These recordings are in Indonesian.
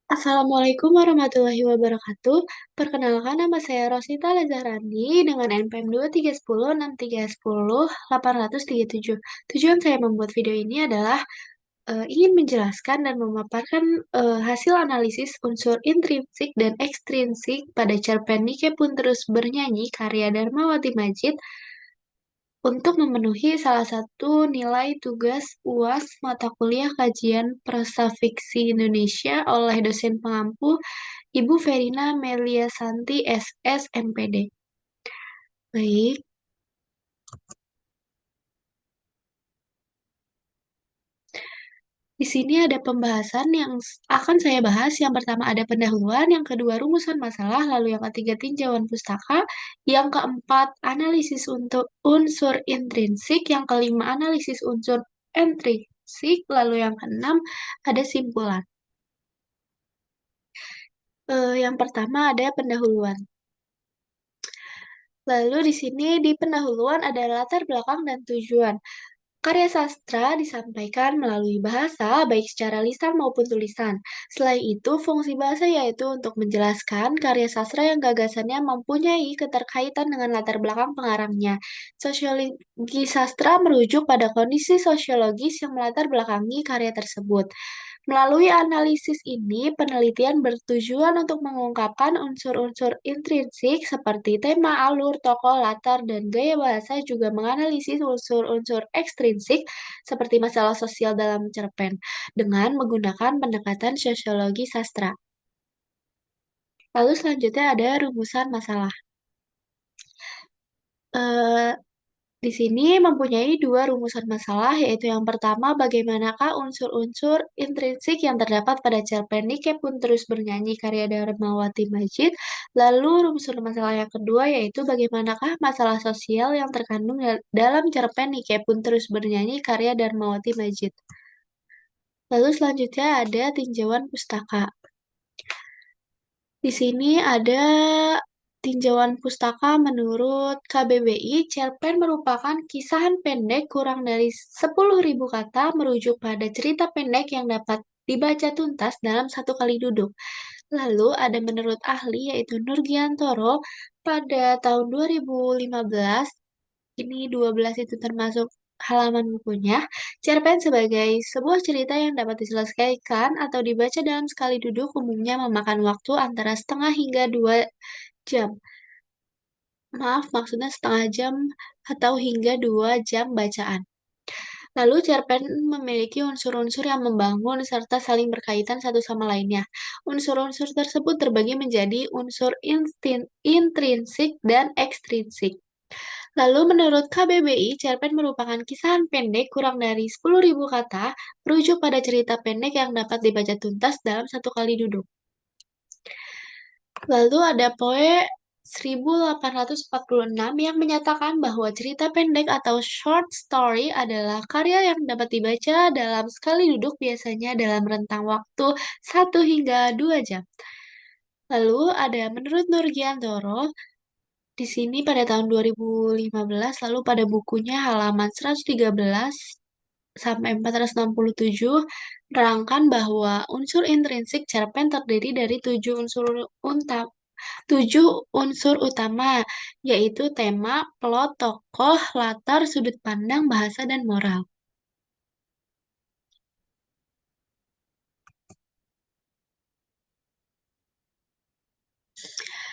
Assalamualaikum warahmatullahi wabarakatuh. Perkenalkan nama saya Rosita Lazahrandi dengan NPM 23163108837. Tujuan saya membuat video ini adalah ingin menjelaskan dan memaparkan hasil analisis unsur intrinsik dan ekstrinsik pada cerpen Nike Pun Terus Bernyanyi karya Darmawati Majid untuk memenuhi salah satu nilai tugas UAS mata kuliah kajian prasafiksi Indonesia oleh dosen pengampu Ibu Verina Meliasanti SS MPD. Baik, di sini ada pembahasan yang akan saya bahas. Yang pertama ada pendahuluan, yang kedua rumusan masalah, lalu yang ketiga tinjauan pustaka, yang keempat analisis untuk unsur intrinsik, yang kelima analisis unsur intrinsik, lalu yang keenam ada simpulan. Yang pertama ada pendahuluan. Lalu di sini di pendahuluan ada latar belakang dan tujuan. Karya sastra disampaikan melalui bahasa, baik secara lisan maupun tulisan. Selain itu, fungsi bahasa yaitu untuk menjelaskan karya sastra yang gagasannya mempunyai keterkaitan dengan latar belakang pengarangnya. Sosiologi sastra merujuk pada kondisi sosiologis yang melatar belakangi karya tersebut. Melalui analisis ini, penelitian bertujuan untuk mengungkapkan unsur-unsur intrinsik seperti tema, alur, tokoh, latar, dan gaya bahasa, juga menganalisis unsur-unsur ekstrinsik seperti masalah sosial dalam cerpen dengan menggunakan pendekatan sosiologi sastra. Lalu selanjutnya ada rumusan masalah. Eh, Di sini mempunyai dua rumusan masalah, yaitu yang pertama, bagaimanakah unsur-unsur intrinsik yang terdapat pada cerpen Nike Pun Terus Bernyanyi karya Darmawati Majid. Lalu rumusan masalah yang kedua, yaitu bagaimanakah masalah sosial yang terkandung dalam cerpen Nike Pun Terus Bernyanyi karya Darmawati Majid. Lalu selanjutnya ada tinjauan pustaka. Di sini ada tinjauan pustaka menurut KBBI. Cerpen merupakan kisahan pendek kurang dari 10.000 kata merujuk pada cerita pendek yang dapat dibaca tuntas dalam satu kali duduk. Lalu ada menurut ahli yaitu Nurgiantoro pada tahun 2015, ini 12 itu termasuk halaman bukunya, cerpen sebagai sebuah cerita yang dapat diselesaikan atau dibaca dalam sekali duduk umumnya memakan waktu antara setengah hingga 2 jam. Maaf, maksudnya setengah jam atau hingga 2 jam bacaan. Lalu cerpen memiliki unsur-unsur yang membangun serta saling berkaitan satu sama lainnya. Unsur-unsur tersebut terbagi menjadi unsur intrinsik dan ekstrinsik. Lalu menurut KBBI, cerpen merupakan kisahan pendek kurang dari 10.000 kata, merujuk pada cerita pendek yang dapat dibaca tuntas dalam satu kali duduk. Lalu ada poe 1846 yang menyatakan bahwa cerita pendek atau short story adalah karya yang dapat dibaca dalam sekali duduk biasanya dalam rentang waktu 1 hingga 2 jam. Lalu ada menurut Nurgiantoro, di sini pada tahun 2015, lalu pada bukunya halaman 113 sampai 467, menerangkan bahwa unsur intrinsik cerpen terdiri dari 7 unsur utama, yaitu tema, plot, tokoh, latar, sudut pandang, bahasa, dan moral.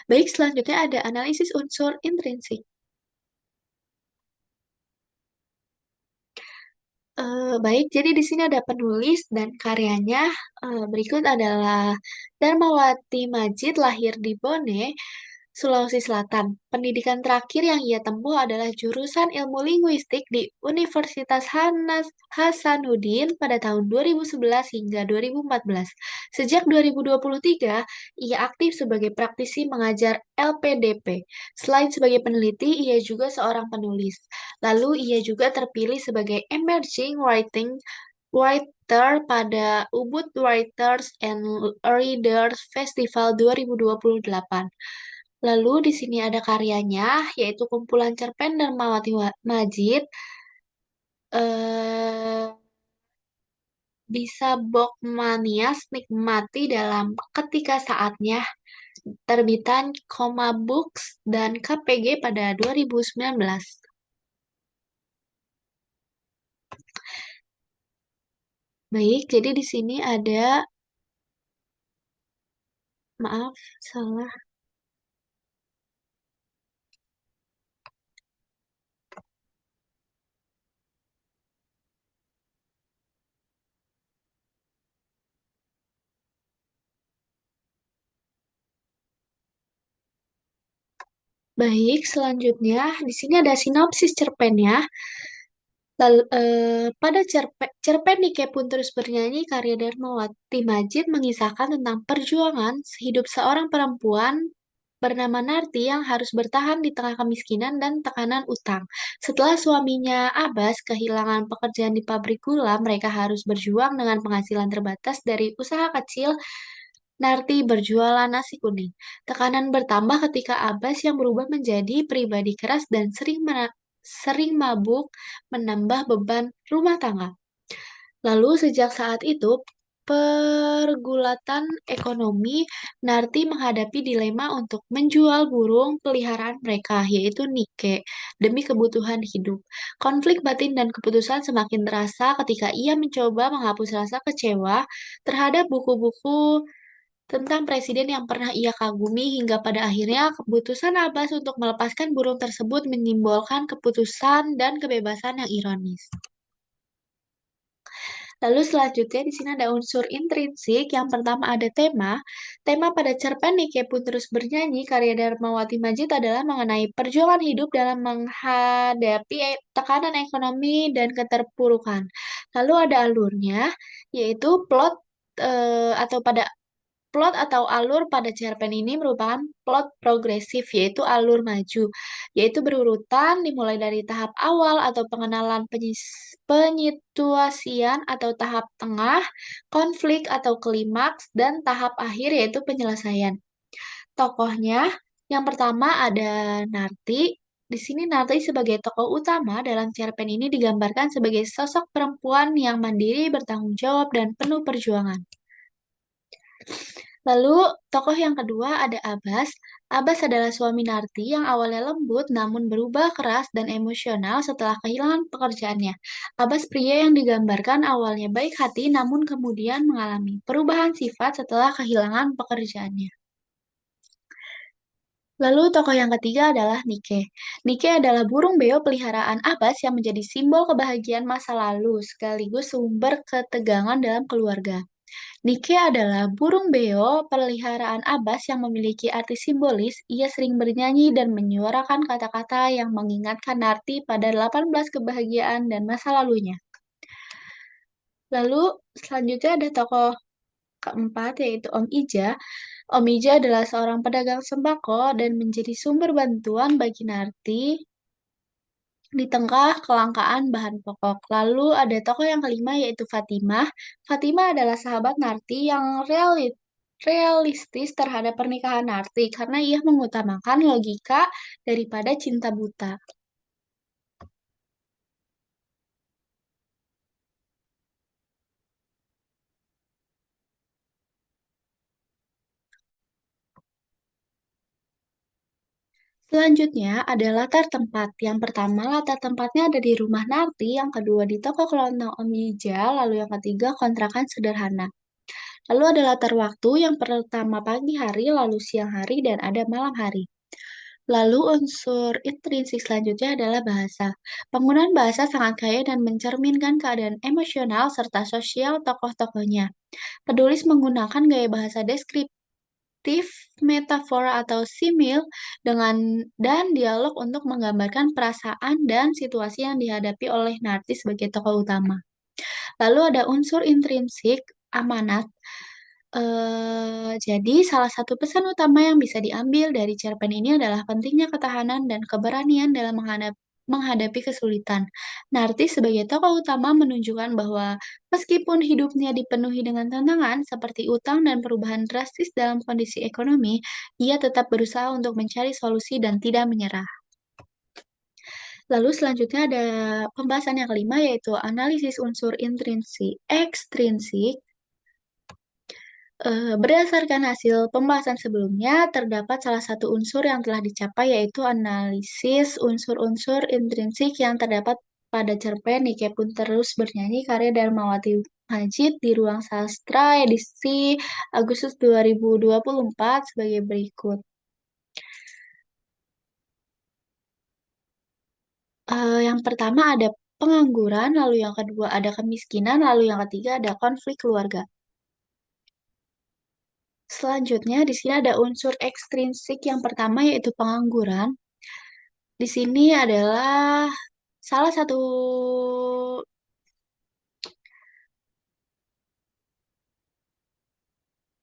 Baik, selanjutnya ada analisis unsur intrinsik. Baik, jadi di sini ada penulis dan karyanya. Berikut adalah Darmawati Majid, lahir di Bone, Sulawesi Selatan. Pendidikan terakhir yang ia tempuh adalah jurusan Ilmu Linguistik di Universitas Hasanuddin pada tahun 2011 hingga 2014. Sejak 2023, ia aktif sebagai praktisi mengajar LPDP. Selain sebagai peneliti, ia juga seorang penulis. Lalu ia juga terpilih sebagai Emerging Writer pada Ubud Writers and Readers Festival 2028. Lalu di sini ada karyanya, yaitu kumpulan cerpen Darmawati Majid. Eh, bisa Bokmanias nikmati dalam ketika saatnya terbitan Koma Books dan KPG pada 2019. Baik, jadi di sini ada, maaf, salah. Baik, selanjutnya di sini ada sinopsis cerpennya. Lalu, pada cerpen Nike pun terus bernyanyi karya Darmawati Majid mengisahkan tentang perjuangan sehidup seorang perempuan bernama Narti yang harus bertahan di tengah kemiskinan dan tekanan utang. Setelah suaminya Abbas kehilangan pekerjaan di pabrik gula, mereka harus berjuang dengan penghasilan terbatas dari usaha kecil. Narti berjualan nasi kuning. Tekanan bertambah ketika Abbas yang berubah menjadi pribadi keras dan sering mabuk menambah beban rumah tangga. Lalu sejak saat itu, pergulatan ekonomi, Narti menghadapi dilema untuk menjual burung peliharaan mereka, yaitu Nike, demi kebutuhan hidup. Konflik batin dan keputusan semakin terasa ketika ia mencoba menghapus rasa kecewa terhadap buku-buku tentang presiden yang pernah ia kagumi hingga pada akhirnya keputusan Abbas untuk melepaskan burung tersebut menyimbolkan keputusan dan kebebasan yang ironis. Lalu selanjutnya di sini ada unsur intrinsik. Yang pertama ada tema. Tema pada cerpen Nike pun terus bernyanyi karya Darmawati Majid adalah mengenai perjuangan hidup dalam menghadapi tekanan ekonomi dan keterpurukan. Lalu ada alurnya, yaitu plot atau alur pada cerpen ini merupakan plot progresif, yaitu alur maju, yaitu berurutan dimulai dari tahap awal atau pengenalan penyituasian atau tahap tengah, konflik atau klimaks, dan tahap akhir yaitu penyelesaian. Tokohnya, yang pertama ada Narti. Di sini Narti sebagai tokoh utama dalam cerpen ini digambarkan sebagai sosok perempuan yang mandiri, bertanggung jawab, dan penuh perjuangan. Lalu, tokoh yang kedua ada Abbas. Abbas adalah suami Narti yang awalnya lembut namun berubah keras dan emosional setelah kehilangan pekerjaannya. Abbas pria yang digambarkan awalnya baik hati namun kemudian mengalami perubahan sifat setelah kehilangan pekerjaannya. Lalu tokoh yang ketiga adalah Nike. Nike adalah burung beo peliharaan Abbas yang menjadi simbol kebahagiaan masa lalu sekaligus sumber ketegangan dalam keluarga. Nike adalah burung beo peliharaan Abbas yang memiliki arti simbolis. Ia sering bernyanyi dan menyuarakan kata-kata yang mengingatkan Narti pada 18 kebahagiaan dan masa lalunya. Lalu selanjutnya ada tokoh keempat yaitu Om Ija. Om Ija adalah seorang pedagang sembako dan menjadi sumber bantuan bagi Narti di tengah kelangkaan bahan pokok. Lalu ada tokoh yang kelima yaitu Fatimah. Fatimah adalah sahabat Narti yang realistis terhadap pernikahan Narti karena ia mengutamakan logika daripada cinta buta. Selanjutnya ada latar tempat. Yang pertama, latar tempatnya ada di rumah Narti, yang kedua di toko kelontong Om Ija, lalu yang ketiga kontrakan sederhana. Lalu ada latar waktu, yang pertama pagi hari, lalu siang hari, dan ada malam hari. Lalu unsur intrinsik selanjutnya adalah bahasa. Penggunaan bahasa sangat kaya dan mencerminkan keadaan emosional serta sosial tokoh-tokohnya. Penulis menggunakan gaya bahasa deskriptif, metafora atau simil dan dialog untuk menggambarkan perasaan dan situasi yang dihadapi oleh Narti sebagai tokoh utama. Lalu ada unsur intrinsik, amanat. Jadi, salah satu pesan utama yang bisa diambil dari cerpen ini adalah pentingnya ketahanan dan keberanian dalam menghadapi kesulitan. Narti sebagai tokoh utama menunjukkan bahwa meskipun hidupnya dipenuhi dengan tantangan seperti utang dan perubahan drastis dalam kondisi ekonomi, ia tetap berusaha untuk mencari solusi dan tidak menyerah. Lalu selanjutnya ada pembahasan yang kelima yaitu analisis unsur intrinsik, ekstrinsik. Berdasarkan hasil pembahasan sebelumnya, terdapat salah satu unsur yang telah dicapai yaitu analisis unsur-unsur intrinsik yang terdapat pada cerpen Nike Pun Terus Bernyanyi karya Darmawati Majid di Ruang Sastra edisi Agustus 2024 sebagai berikut. Yang pertama ada pengangguran, lalu yang kedua ada kemiskinan, lalu yang ketiga ada konflik keluarga. Selanjutnya, di sini ada unsur ekstrinsik yang pertama yaitu pengangguran. Di sini adalah salah satu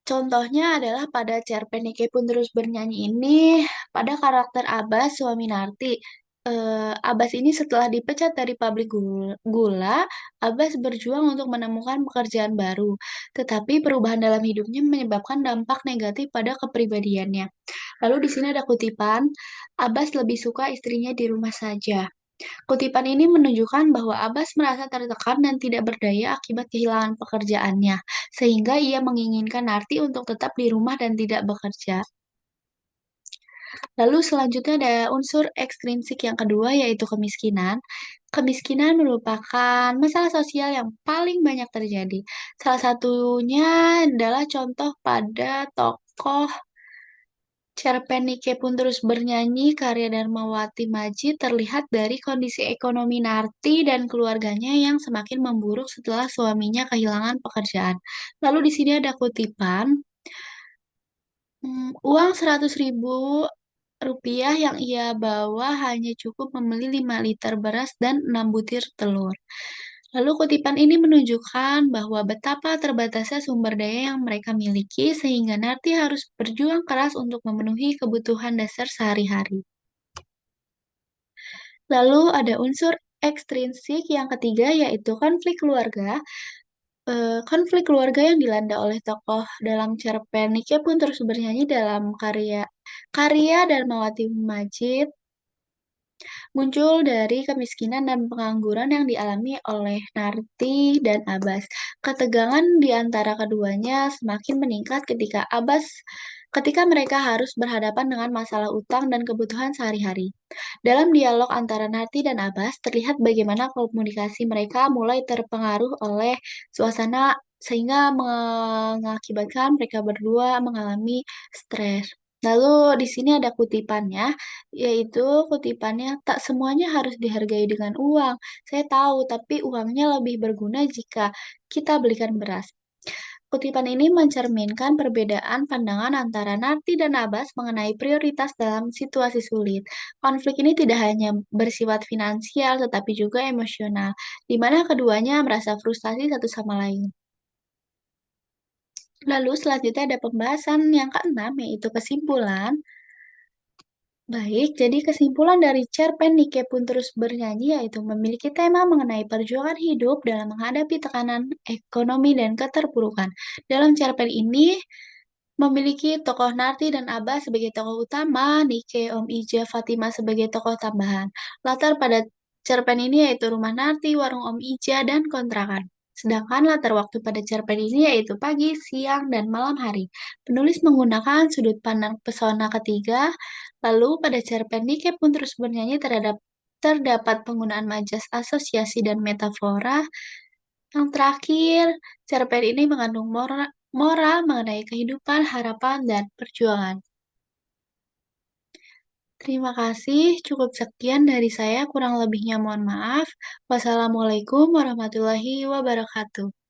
contohnya adalah pada cerpen Nike Pun Terus Bernyanyi ini, pada karakter Abbas, suami Narti. Abbas ini setelah dipecat dari pabrik gula, Abbas berjuang untuk menemukan pekerjaan baru. Tetapi perubahan dalam hidupnya menyebabkan dampak negatif pada kepribadiannya. Lalu di sini ada kutipan, Abbas lebih suka istrinya di rumah saja. Kutipan ini menunjukkan bahwa Abbas merasa tertekan dan tidak berdaya akibat kehilangan pekerjaannya, sehingga ia menginginkan Narti untuk tetap di rumah dan tidak bekerja. Lalu selanjutnya ada unsur ekstrinsik yang kedua, yaitu kemiskinan. Kemiskinan merupakan masalah sosial yang paling banyak terjadi. Salah satunya adalah contoh pada tokoh cerpen Nike Pun Terus Bernyanyi karya Darmawati Majid terlihat dari kondisi ekonomi Narti dan keluarganya yang semakin memburuk setelah suaminya kehilangan pekerjaan. Lalu di sini ada kutipan, uang 100.000 rupiah yang ia bawa hanya cukup membeli 5 liter beras dan 6 butir telur. Lalu kutipan ini menunjukkan bahwa betapa terbatasnya sumber daya yang mereka miliki sehingga Narti harus berjuang keras untuk memenuhi kebutuhan dasar sehari-hari. Lalu ada unsur ekstrinsik yang ketiga yaitu konflik keluarga. Konflik keluarga yang dilanda oleh tokoh dalam cerpen Nike Pun Terus Bernyanyi dalam karya karya Darmawati Majid muncul dari kemiskinan dan pengangguran yang dialami oleh Narti dan Abbas. Ketegangan di antara keduanya semakin meningkat ketika mereka harus berhadapan dengan masalah utang dan kebutuhan sehari-hari. Dalam dialog antara Narti dan Abbas, terlihat bagaimana komunikasi mereka mulai terpengaruh oleh suasana sehingga mengakibatkan mereka berdua mengalami stres. Lalu di sini ada kutipannya, yaitu kutipannya tak semuanya harus dihargai dengan uang. Saya tahu, tapi uangnya lebih berguna jika kita belikan beras. Kutipan ini mencerminkan perbedaan pandangan antara Narti dan Abbas mengenai prioritas dalam situasi sulit. Konflik ini tidak hanya bersifat finansial, tetapi juga emosional, di mana keduanya merasa frustasi satu sama lain. Lalu selanjutnya ada pembahasan yang keenam, yaitu kesimpulan. Baik, jadi kesimpulan dari cerpen Nike Pun Terus Bernyanyi yaitu memiliki tema mengenai perjuangan hidup dalam menghadapi tekanan ekonomi dan keterpurukan. Dalam cerpen ini memiliki tokoh Narti dan Abah sebagai tokoh utama, Nike, Om Ija, Fatima sebagai tokoh tambahan. Latar pada cerpen ini yaitu rumah Narti, warung Om Ija, dan kontrakan. Sedangkan latar waktu pada cerpen ini yaitu pagi, siang, dan malam hari. Penulis menggunakan sudut pandang pesona ketiga, lalu pada cerpen Nike Pun Terus Bernyanyi terdapat penggunaan majas asosiasi dan metafora. Yang terakhir, cerpen ini mengandung moral mengenai kehidupan, harapan, dan perjuangan. Terima kasih, cukup sekian dari saya, kurang lebihnya mohon maaf. Wassalamualaikum warahmatullahi wabarakatuh.